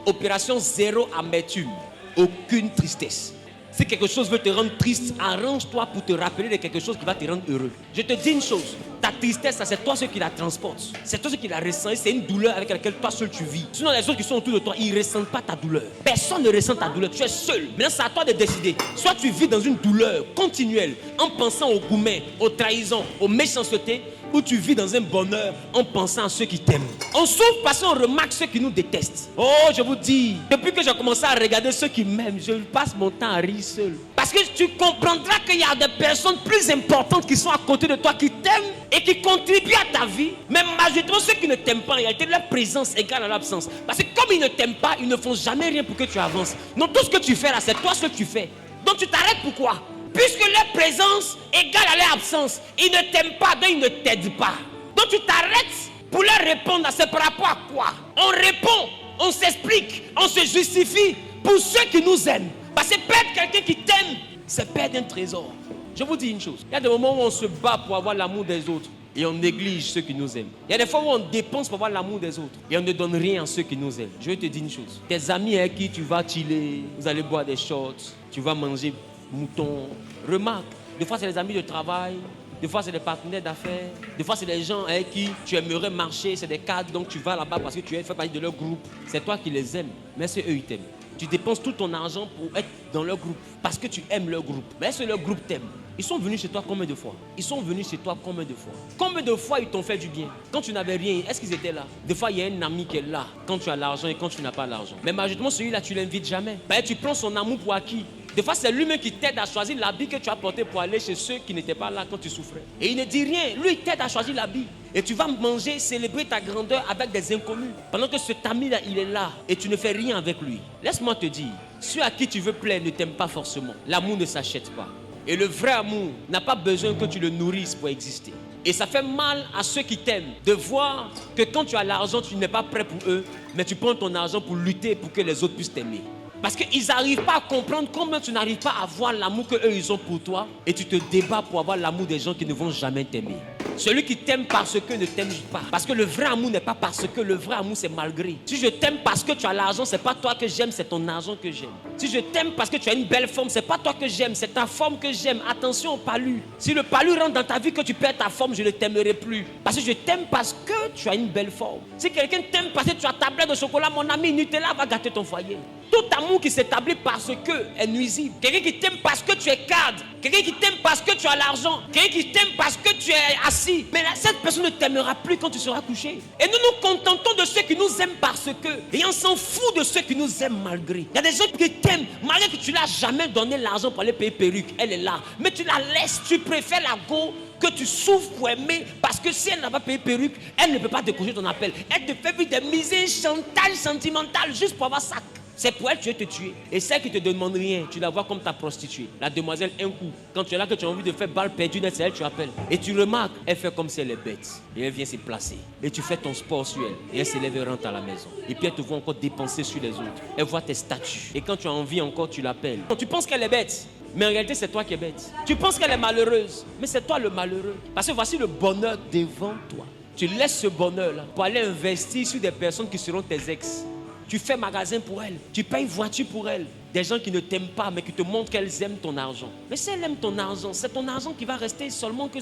Opération zéro amertume. Aucune tristesse. Si quelque chose veut te rendre triste, arrange-toi pour te rappeler de quelque chose qui va te rendre heureux. Je te dis une chose, ta tristesse, c'est toi seul qui la transporte. C'est toi seul qui la ressent. C'est une douleur avec laquelle toi seul tu vis. Sinon, les autres qui sont autour de toi, ils ne ressentent pas ta douleur. Personne ne ressent ta douleur. Tu es seul. Maintenant, c'est à toi de décider. Soit tu vis dans une douleur continuelle en pensant aux gourmets, aux trahisons, aux méchancetés, ou tu vis dans un bonheur en pensant à ceux qui t'aiment. On souffre parce qu'on remarque ceux qui nous détestent. Oh, je vous dis, depuis que j'ai commencé à regarder ceux qui m'aiment, je passe mon temps à rire seul. Parce que tu comprendras qu'il y a des personnes plus importantes qui sont à côté de toi, qui t'aiment et qui contribuent à ta vie. Mais majoritairement ceux qui ne t'aiment pas, en réalité, leur présence égale à l'absence. Parce que comme ils ne t'aiment pas, ils ne font jamais rien pour que tu avances. Donc tout ce que tu fais là, c'est toi ce que tu fais. Donc tu t'arrêtes pourquoi? Puisque leur présence égale à leur absence. Ils ne t'aiment pas, donc ils ne t'aident pas. Donc tu t'arrêtes pour leur répondre à c'est par rapport à quoi? On répond, on s'explique, on se justifie pour ceux qui nous aiment. Parce que perdre quelqu'un qui t'aime, c'est perdre un trésor. Je vous dis une chose, il y a des moments où on se bat pour avoir l'amour des autres et on néglige ceux qui nous aiment. Il y a des fois où on dépense pour avoir l'amour des autres et on ne donne rien à ceux qui nous aiment. Je vais te dire une chose, tes amis avec qui tu vas chiller, vous allez boire des shots, tu vas manger mouton. Remarque, des fois c'est les amis de travail, des fois c'est des partenaires d'affaires, des fois c'est des gens avec qui tu aimerais marcher, c'est des cadres, donc tu vas là-bas parce que tu fais partie de leur groupe. C'est toi qui les aimes, mais c'est eux qui t'aiment. Tu dépenses tout ton argent pour être dans leur groupe parce que tu aimes leur groupe. Mais est-ce que leur groupe t'aime? Ils sont venus chez toi combien de fois? Ils sont venus chez toi combien de fois? Combien de fois ils t'ont fait du bien? Quand tu n'avais rien, est-ce qu'ils étaient là? Des fois, il y a un ami qui est là quand tu as l'argent et quand tu n'as pas l'argent. Mais majoritairement, celui-là, tu ne l'invites jamais. Ben, tu prends son amour pour acquis. Des fois, c'est lui-même qui t'aide à choisir l'habit que tu as porté pour aller chez ceux qui n'étaient pas là quand tu souffrais. Et il ne dit rien. Lui, il t'aide à choisir l'habit. Et tu vas manger, célébrer ta grandeur avec des inconnus. Pendant que cet ami-là, il est là et tu ne fais rien avec lui. Laisse-moi te dire, ceux à qui tu veux plaire ne t'aiment pas forcément. L'amour ne s'achète pas. Et le vrai amour n'a pas besoin que tu le nourrisses pour exister. Et ça fait mal à ceux qui t'aiment de voir que quand tu as l'argent, tu n'es pas prêt pour eux, mais tu prends ton argent pour lutter pour que les autres puissent t'aimer. Parce qu'ils n'arrivent pas à comprendre comment tu n'arrives pas à avoir l'amour qu'eux ils ont pour toi et tu te débats pour avoir l'amour des gens qui ne vont jamais t'aimer. Celui qui t'aime parce que ne t'aime pas. Parce que le vrai amour n'est pas parce que, le vrai amour c'est malgré. Si je t'aime parce que tu as l'argent, c'est pas toi que j'aime, c'est ton argent que j'aime. Si je t'aime parce que tu as une belle forme, c'est pas toi que j'aime, c'est ta forme que j'aime. Attention au palu. Si le palu rentre dans ta vie que tu perds ta forme, je ne t'aimerai plus. Parce que je t'aime parce que tu as une belle forme. Si quelqu'un t'aime parce que tu as ta tablette de chocolat, mon ami, Nutella va gâter ton foyer. Tout amour qui s'établit parce que est nuisible. Quelqu'un qui t'aime parce que tu es cadre. Quelqu'un qui t'aime parce que tu as l'argent. Quelqu'un qui t'aime parce que tu es assis. Mais là, cette personne ne t'aimera plus quand tu seras couché. Et nous nous contentons de ceux qui nous aiment parce que. Et on s'en fout de ceux qui nous aiment malgré. Il y a des gens qui t'aiment malgré que tu ne l'as jamais donné l'argent pour aller payer perruque. Elle est là. Mais tu la laisses. Tu préfères la go que tu souffres pour aimer. Parce que si elle n'a pas payé perruque, elle ne peut pas décrocher ton appel. Elle te fait vivre des misères, chantage sentimental juste pour avoir ça. C'est pour elle que tu veux te tuer. Et celle qui ne te demande rien, tu la vois comme ta prostituée. La demoiselle, un coup. Quand tu es là, que tu as envie de faire balle perdue, c'est elle que tu appelles. Et tu remarques, elle fait comme si elle est bête. Et elle vient se placer. Et tu fais ton sport sur elle. Et elle se lève et rentre à la maison. Et puis elle te voit encore dépenser sur les autres. Elle voit tes statuts. Et quand tu as envie encore, tu l'appelles. Tu penses qu'elle est bête. Mais en réalité, c'est toi qui es bête. Tu penses qu'elle est malheureuse. Mais c'est toi le malheureux. Parce que voici le bonheur devant toi. Tu laisses ce bonheur-là pour aller investir sur des personnes qui seront tes ex. Tu fais magasin pour elle, tu payes voiture pour elle. Des gens qui ne t'aiment pas, mais qui te montrent qu'elles aiment ton argent. Mais si elle aime ton argent, c'est ton argent qui va rester seulement que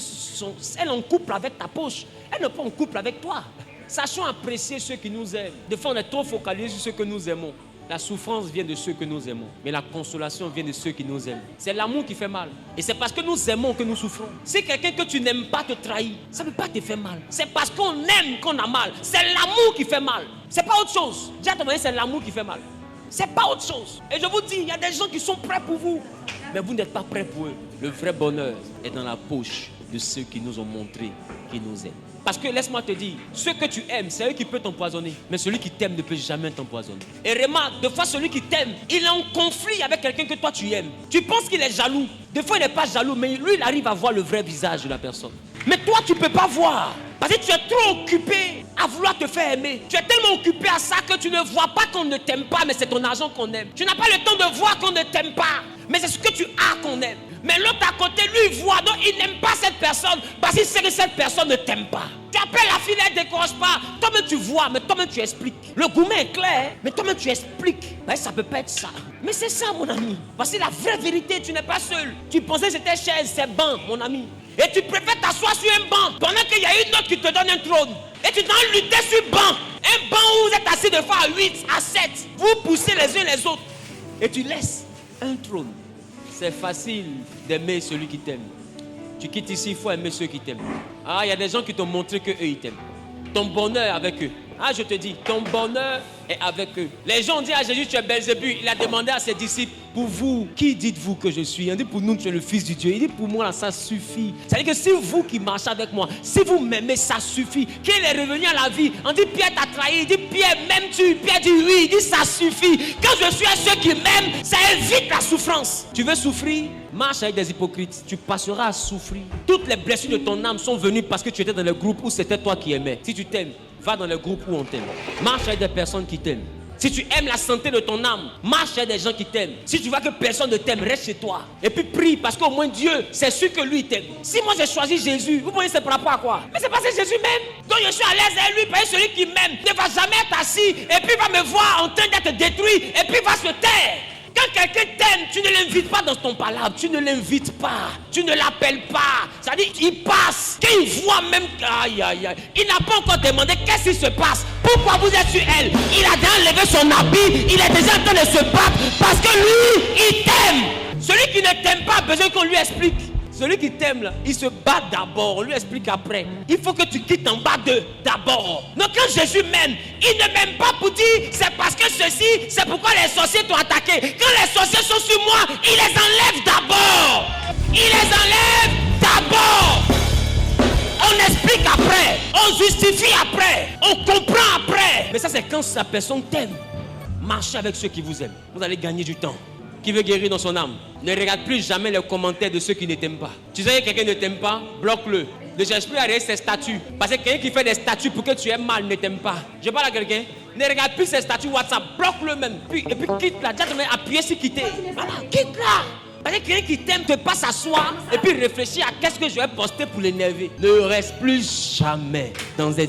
elle est en couple avec ta poche. Elle n'est pas en couple avec toi. Sachons apprécier ceux qui nous aiment. Des fois, on est trop focalisé sur ceux que nous aimons. La souffrance vient de ceux que nous aimons. Mais la consolation vient de ceux qui nous aiment. C'est l'amour qui fait mal. Et c'est parce que nous aimons que nous souffrons. Si quelqu'un que tu n'aimes pas te trahit, ça ne peut pas te faire mal. C'est parce qu'on aime qu'on a mal. C'est l'amour qui fait mal. C'est pas autre chose. Dis à ton mari, c'est l'amour qui fait mal. C'est pas autre chose. Et je vous dis, il y a des gens qui sont prêts pour vous. Mais vous n'êtes pas prêts pour eux. Le vrai bonheur est dans la poche de ceux qui nous ont montré qu'ils nous aiment. Parce que laisse-moi te dire, ceux que tu aimes, c'est eux qui peuvent t'empoisonner. Mais celui qui t'aime ne peut jamais t'empoisonner. Et remarque, des fois celui qui t'aime, il est en conflit avec quelqu'un que toi tu aimes. Tu penses qu'il est jaloux. Des fois il n'est pas jaloux, mais lui il arrive à voir le vrai visage de la personne. Mais toi tu ne peux pas voir. Parce que tu es trop occupé à vouloir te faire aimer. Tu es tellement occupé à ça que tu ne vois pas qu'on ne t'aime pas, mais c'est ton argent qu'on aime. Tu n'as pas le temps de voir qu'on ne t'aime pas, mais c'est ce que tu as qu'on aime. Mais l'autre à côté, lui, il voit, donc il n'aime pas cette personne parce qu'il sait que cette personne ne t'aime pas. Tu appelles la fille, elle ne décroche pas. Toi-même, tu vois, mais toi-même, tu expliques. Le gourmet est clair, mais toi-même, tu expliques. Ben, ça peut pas être ça. Mais c'est ça, mon ami. Parce que la vraie vérité, tu n'es pas seul. Tu pensais que c'était chaise, c'est banc, mon ami. Et tu préfères t'asseoir sur un banc pendant qu'il y a une autre qui te donne un trône. Et tu dois lutter sur banc. Un banc où vous êtes assis de fois à 8, à 7. Vous poussez les uns les autres. Et tu laisses un trône. C'est facile d'aimer celui qui t'aime. Tu quittes ici, il faut aimer ceux qui t'aiment. Ah, il y a des gens qui t'ont montré qu'eux, ils t'aiment. Ton bonheur est avec eux. Ah, je te dis, ton bonheur est avec eux. Les gens ont dit à Jésus, tu es Belzébuth. Il a demandé à ses disciples, pour vous, qui dites-vous que je suis? On dit, pour nous, tu es le Fils du Dieu. Il dit, pour moi, ça suffit. C'est-à-dire que si vous qui marchez avec moi, si vous m'aimez, ça suffit. Qu'il est revenu à la vie. On dit, Pierre t'a trahi. Il dit, Pierre, m'aimes-tu? Pierre dit, oui. Il dit, ça suffit. Quand je suis à ceux qui m'aiment, ça évite la souffrance. Tu veux souffrir? Marche avec des hypocrites. Tu passeras à souffrir. Toutes les blessures de ton âme sont venues parce que tu étais dans le groupe où c'était toi qui aimais. Si tu t'aimes, va dans le groupe où on t'aime. Marche avec des personnes qui t'aiment. Si tu aimes la santé de ton âme, marche avec des gens qui t'aiment. Si tu vois que personne ne t'aime, reste chez toi. Et puis prie, parce qu'au moins Dieu, c'est sûr que lui t'aime. Si moi j'ai choisi Jésus, vous voyez, c'est par rapport à quoi? Mais c'est parce que Jésus m'aime. Donc je suis à l'aise avec lui, parce que celui qui m'aime ne va jamais être assis et puis va me voir en train d'être détruit et puis va se taire. Quand quelqu'un t'aime, tu ne l'invites pas dans ton palabre, tu ne l'invites pas, tu ne l'appelles pas. C'est-à-dire qu'il passe, qu'il voit même, aïe aïe aïe, il n'a pas encore demandé qu'est-ce qui se passe, pourquoi vous êtes sur elle. Il a déjà levé son habit, il est déjà en train de se battre parce que lui, il t'aime. Celui qui ne t'aime pas a besoin qu'on lui explique. Celui qui t'aime là, il se bat d'abord, on lui explique après. Il faut que tu quittes en bas d'eux d'abord. Donc quand Jésus m'aime, il ne m'aime pas pour dire c'est parce que ceci, c'est pourquoi les sorciers t'ont attaqué. Quand les sorciers sont sur moi, il les enlève d'abord. Il les enlève d'abord. On explique après, on justifie après, on comprend après. Mais ça c'est quand sa personne t'aime. Marchez avec ceux qui vous aiment, vous allez gagner du temps. Qui veut guérir dans son âme, ne regarde plus jamais les commentaires de ceux qui ne t'aiment pas. Tu sais que quelqu'un ne t'aime pas, bloque-le. Ne cherche plus à regarder ses statuts. Parce que quelqu'un qui fait des statuts pour que tu aies mal ne t'aime pas. Je parle à quelqu'un, ne regarde plus ses statuts WhatsApp, bloque-le même. Et puis quitte là, déjà appuyer sur quitter. Voilà, quitte là. Parce que quelqu'un qui t'aime te passe à soi et puis réfléchir à qu'est-ce que je vais poster pour l'énerver. Ne reste plus jamais dans un